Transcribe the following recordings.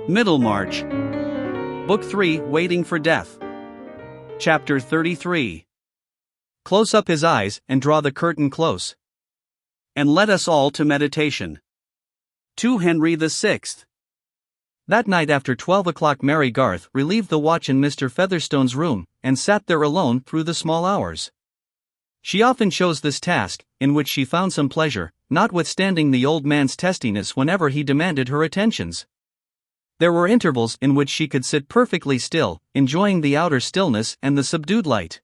Middlemarch Book 3, Waiting for Death. Chapter 33. Close up his eyes and draw the curtain close. And let us all to meditation. 2 Henry VI. That night after 12 o'clock Mary Garth relieved the watch in Mr. Featherstone's room, and sat there alone through the small hours. She often chose this task, in which she found some pleasure, notwithstanding the old man's testiness whenever he demanded her attentions. There were intervals in which she could sit perfectly still, enjoying the outer stillness and the subdued light.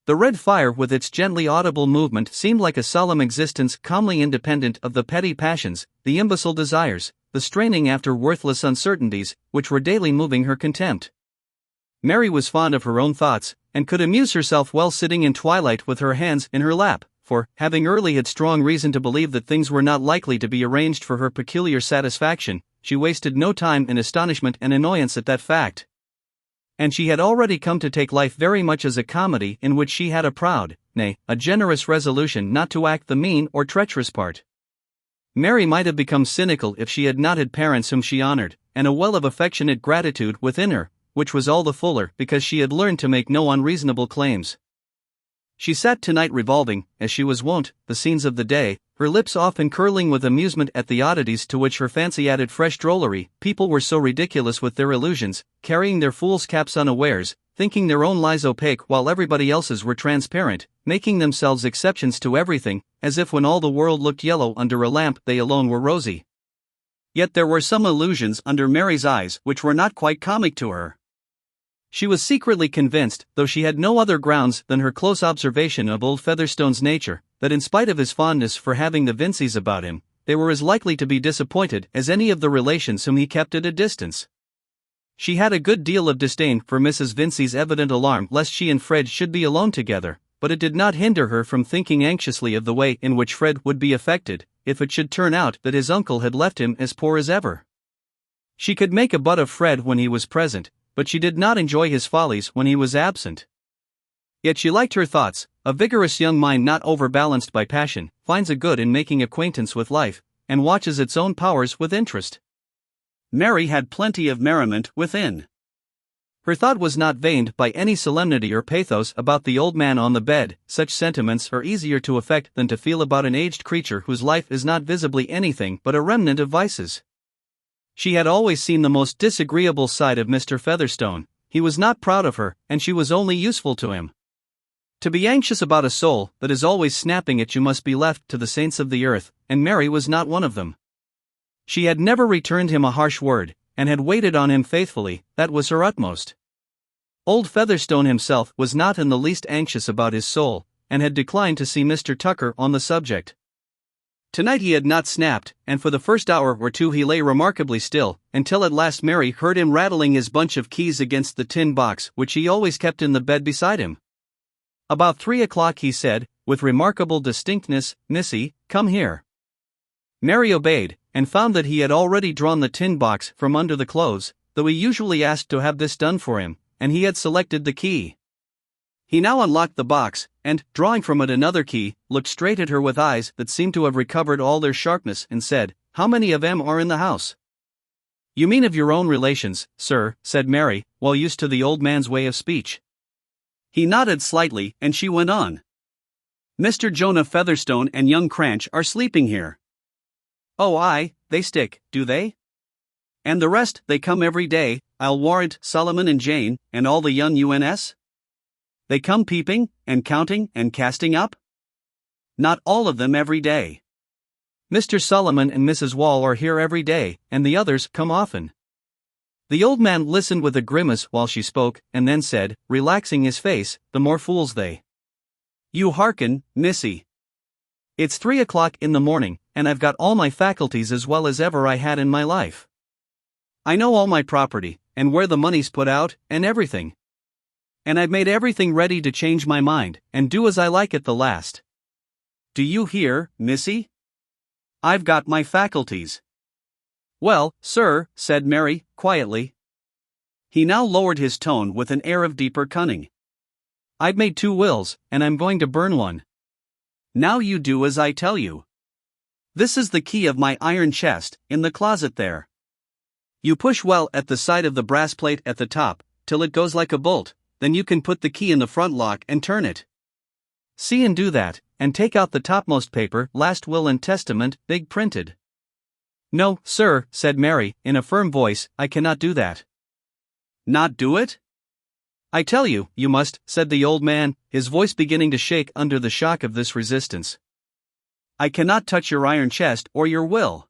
The red fire with its gently audible movement seemed like a solemn existence calmly independent of the petty passions, the imbecile desires, the straining after worthless uncertainties, which were daily moving her contempt. Mary was fond of her own thoughts, and could amuse herself well sitting in twilight with her hands in her lap, for, having early had strong reason to believe that things were not likely to be arranged for her peculiar satisfaction, she wasted no time in astonishment and annoyance at that fact. And she had already come to take life very much as a comedy in which she had a proud, nay, a generous resolution not to act the mean or treacherous part. Mary might have become cynical if she had not had parents whom she honored, and a well of affectionate gratitude within her, which was all the fuller because she had learned to make no unreasonable claims. She sat tonight revolving, as she was wont, the scenes of the day, her lips often curling with amusement at the oddities to which her fancy added fresh drollery. People were so ridiculous with their illusions, carrying their fool's caps unawares, thinking their own lies opaque while everybody else's were transparent, making themselves exceptions to everything, as if when all the world looked yellow under a lamp they alone were rosy. Yet there were some illusions under Mary's eyes which were not quite comic to her. She was secretly convinced, though she had no other grounds than her close observation of old Featherstone's nature, that in spite of his fondness for having the Vinceys about him, they were as likely to be disappointed as any of the relations whom he kept at a distance. She had a good deal of disdain for Mrs. Vincey's evident alarm lest she and Fred should be alone together, but it did not hinder her from thinking anxiously of the way in which Fred would be affected, if it should turn out that his uncle had left him as poor as ever. She could make a butt of Fred when he was present, but she did not enjoy his follies when he was absent. Yet she liked her thoughts. A vigorous young mind not overbalanced by passion finds a good in making acquaintance with life, and watches its own powers with interest. Mary had plenty of merriment within. Her thought was not veined by any solemnity or pathos about the old man on the bed. Such sentiments are easier to affect than to feel about an aged creature whose life is not visibly anything but a remnant of vices. She had always seen the most disagreeable side of Mr. Featherstone. He was not proud of her, and she was only useful to him. To be anxious about a soul that is always snapping at you must be left to the saints of the earth, and Mary was not one of them. She had never returned him a harsh word, and had waited on him faithfully. That was her utmost. Old Featherstone himself was not in the least anxious about his soul, and had declined to see Mr. Tucker on the subject. Tonight he had not snapped, and for the first hour or two he lay remarkably still, until at last Mary heard him rattling his bunch of keys against the tin box which he always kept in the bed beside him. About 3 o'clock he said, with remarkable distinctness, "Missy, come here." Mary obeyed, and found that he had already drawn the tin box from under the clothes, though he usually asked to have this done for him, and he had selected the key. He now unlocked the box, and, drawing from it another key, looked straight at her with eyes that seemed to have recovered all their sharpness, and said, "How many of 'em are in the house?" "You mean of your own relations, sir," said Mary, well used to the old man's way of speech. He nodded slightly, and she went on. "Mr. Jonah Featherstone and young Cranch are sleeping here." "Oh aye, they stick, do they? And the rest, they come every day, I'll warrant, Solomon and Jane, and all the young uns? They come peeping, and counting, and casting up?" "Not all of them every day. Mr. Solomon and Mrs. Wall are here every day, and the others come often." The old man listened with a grimace while she spoke, and then said, relaxing his face, "The more fools they." "You hearken, Missy. It's 3 o'clock in the morning, and I've got all my faculties as well as ever I had in my life. I know all my property, and where the money's put out, and everything. And I've made everything ready to change my mind, and do as I like at the last. Do you hear, Missy? I've got my faculties." "Well, sir," said Mary, quietly. He now lowered his tone with an air of deeper cunning. "I've made 2 wills, and I'm going to burn one. Now you do as I tell you. This is the key of my iron chest, in the closet there. You push well at the side of the brass plate at the top, till it goes like a bolt, then you can put the key in the front lock and turn it. See and do that, and take out the topmost paper, last will and testament, big printed. No, sir, said Mary, in a firm voice, I cannot do that. Not do it? I tell you, you must, said the old man, his voice beginning to shake under the shock of this resistance. I cannot touch your iron chest or your will.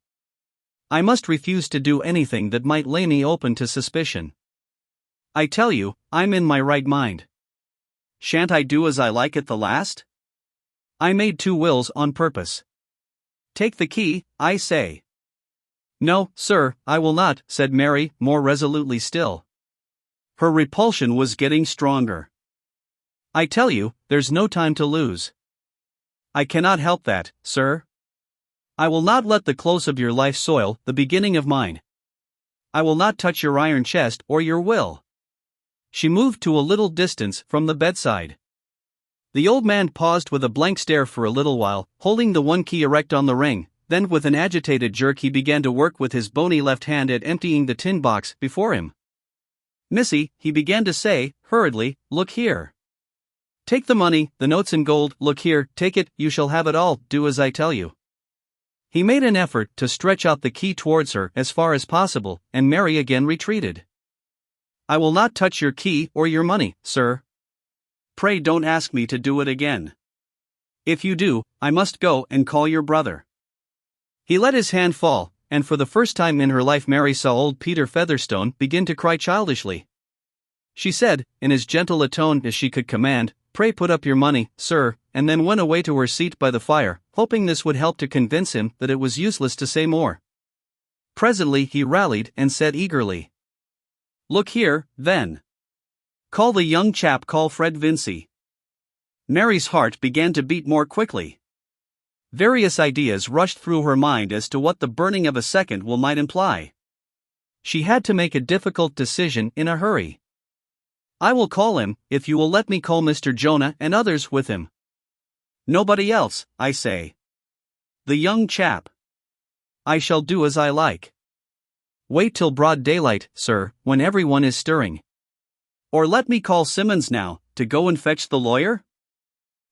I must refuse to do anything that might lay me open to suspicion. I tell you, I'm in my right mind. Shan't I do as I like at the last? I made 2 wills on purpose. Take the key, I say. No, sir, I will not, said Mary, more resolutely still. Her repulsion was getting stronger. I tell you, there's no time to lose. I cannot help that, sir. I will not let the close of your life soil the beginning of mine. I will not touch your iron chest or your will. She moved to a little distance from the bedside. The old man paused with a blank stare for a little while, holding the one key erect on the ring, then with an agitated jerk he began to work with his bony left hand at emptying the tin box before him. Missy, he began to say, hurriedly, look here. Take the money, the notes in gold, look here, take it, you shall have it all, do as I tell you. He made an effort to stretch out the key towards her as far as possible, and Mary again retreated. I will not touch your key or your money, sir. Pray don't ask me to do it again. If you do, I must go and call your brother. He let his hand fall, and for the first time in her life Mary saw old Peter Featherstone begin to cry childishly. She said, in as gentle a tone as she could command, pray put up your money, sir, and then went away to her seat by the fire, hoping this would help to convince him that it was useless to say more. Presently he rallied and said eagerly, look here, then. Call the young chap, call Fred Vincy. Mary's heart began to beat more quickly. Various ideas rushed through her mind as to what the burning of a second will might imply. She had to make a difficult decision in a hurry. I will call him, if you will let me call Mr. Jonah and others with him. Nobody else, I say. The young chap. I shall do as I like. Wait till broad daylight, sir, when everyone is stirring. Or let me call Simmons now, to go and fetch the lawyer?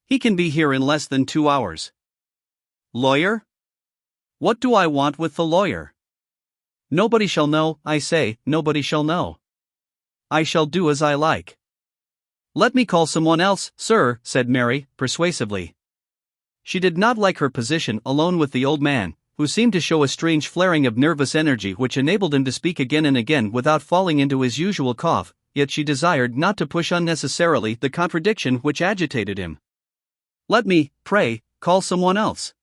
He can be here in less than 2 hours. Lawyer? What do I want with the lawyer? Nobody shall know, I say, nobody shall know. I shall do as I like. Let me call someone else, sir, said Mary, persuasively. She did not like her position alone with the old man, who seemed to show a strange flaring of nervous energy which enabled him to speak again and again without falling into his usual cough, yet she desired not to push unnecessarily the contradiction which agitated him. Let me, pray, call someone else.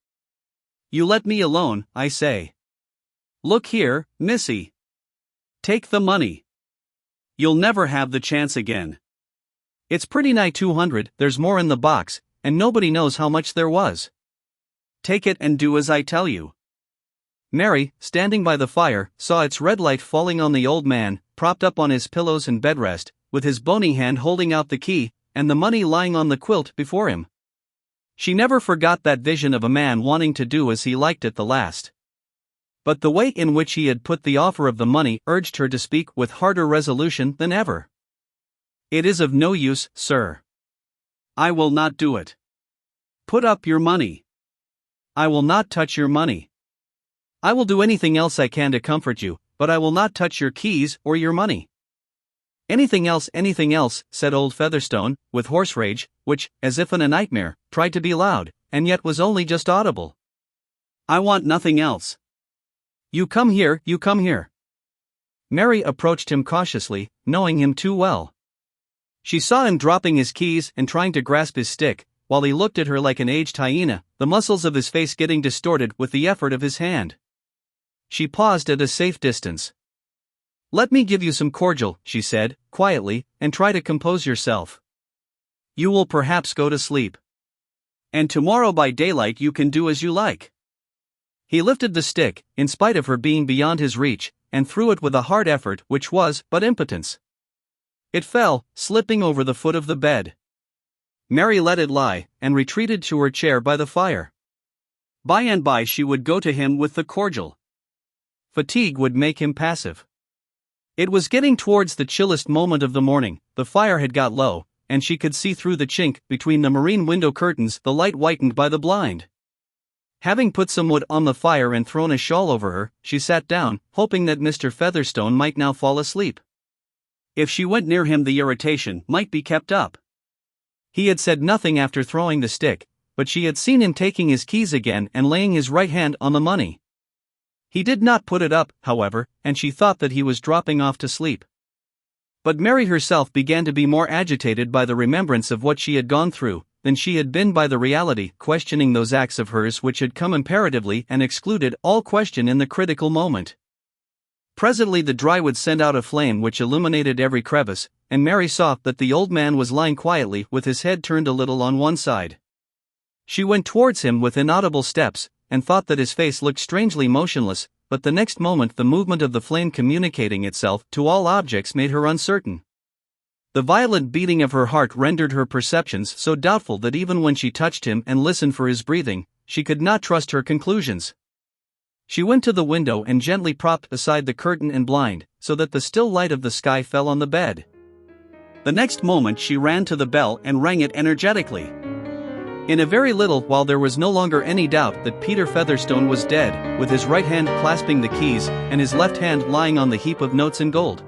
You let me alone, I say. Look here, Missy. Take the money. You'll never have the chance again. It's pretty nigh 200, there's more in the box, and nobody knows how much there was. Take it and do as I tell you. Mary, standing by the fire, saw its red light falling on the old man, propped up on his pillows and bedrest, with his bony hand holding out the key, and the money lying on the quilt before him. She never forgot that vision of a man wanting to do as he liked at the last. But the way in which he had put the offer of the money urged her to speak with harder resolution than ever. It is of no use, sir. I will not do it. Put up your money. I will not touch your money. I will do anything else I can to comfort you, but I will not touch your keys or your money. Anything else, said old Featherstone, with hoarse rage, which, as if in a nightmare, tried to be loud, and yet was only just audible. I want nothing else. You come here, you come here. Mary approached him cautiously, knowing him too well. She saw him dropping his keys and trying to grasp his stick, while he looked at her like an aged hyena, the muscles of his face getting distorted with the effort of his hand. She paused at a safe distance. Let me give you some cordial, she said, quietly, and try to compose yourself. You will perhaps go to sleep. And tomorrow by daylight you can do as you like. He lifted the stick, in spite of her being beyond his reach, and threw it with a hard effort which was but impotence. It fell, slipping over the foot of the bed. Mary let it lie, and retreated to her chair by the fire. By and by she would go to him with the cordial. Fatigue would make him passive. It was getting towards the chillest moment of the morning, the fire had got low, and she could see through the chink between the marine window curtains, the light whitened by the blind. Having put some wood on the fire and thrown a shawl over her, she sat down, hoping that Mr. Featherstone might now fall asleep. If she went near him, the irritation might be kept up. He had said nothing after throwing the stick, but she had seen him taking his keys again and laying his right hand on the money. He did not put it up, however, and she thought that he was dropping off to sleep. But Mary herself began to be more agitated by the remembrance of what she had gone through than she had been by the reality, questioning those acts of hers which had come imperatively and excluded all question in the critical moment. Presently the dry wood sent out a flame which illuminated every crevice, and Mary saw that the old man was lying quietly with his head turned a little on one side. She went towards him with inaudible steps, and thought that his face looked strangely motionless, but the next moment the movement of the flame communicating itself to all objects made her uncertain. The violent beating of her heart rendered her perceptions so doubtful that even when she touched him and listened for his breathing, she could not trust her conclusions. She went to the window and gently propped aside the curtain and blind, so that the still light of the sky fell on the bed. The next moment she ran to the bell and rang it energetically. In a very little while there was no longer any doubt that Peter Featherstone was dead, with his right hand clasping the keys and his left hand lying on the heap of notes and gold.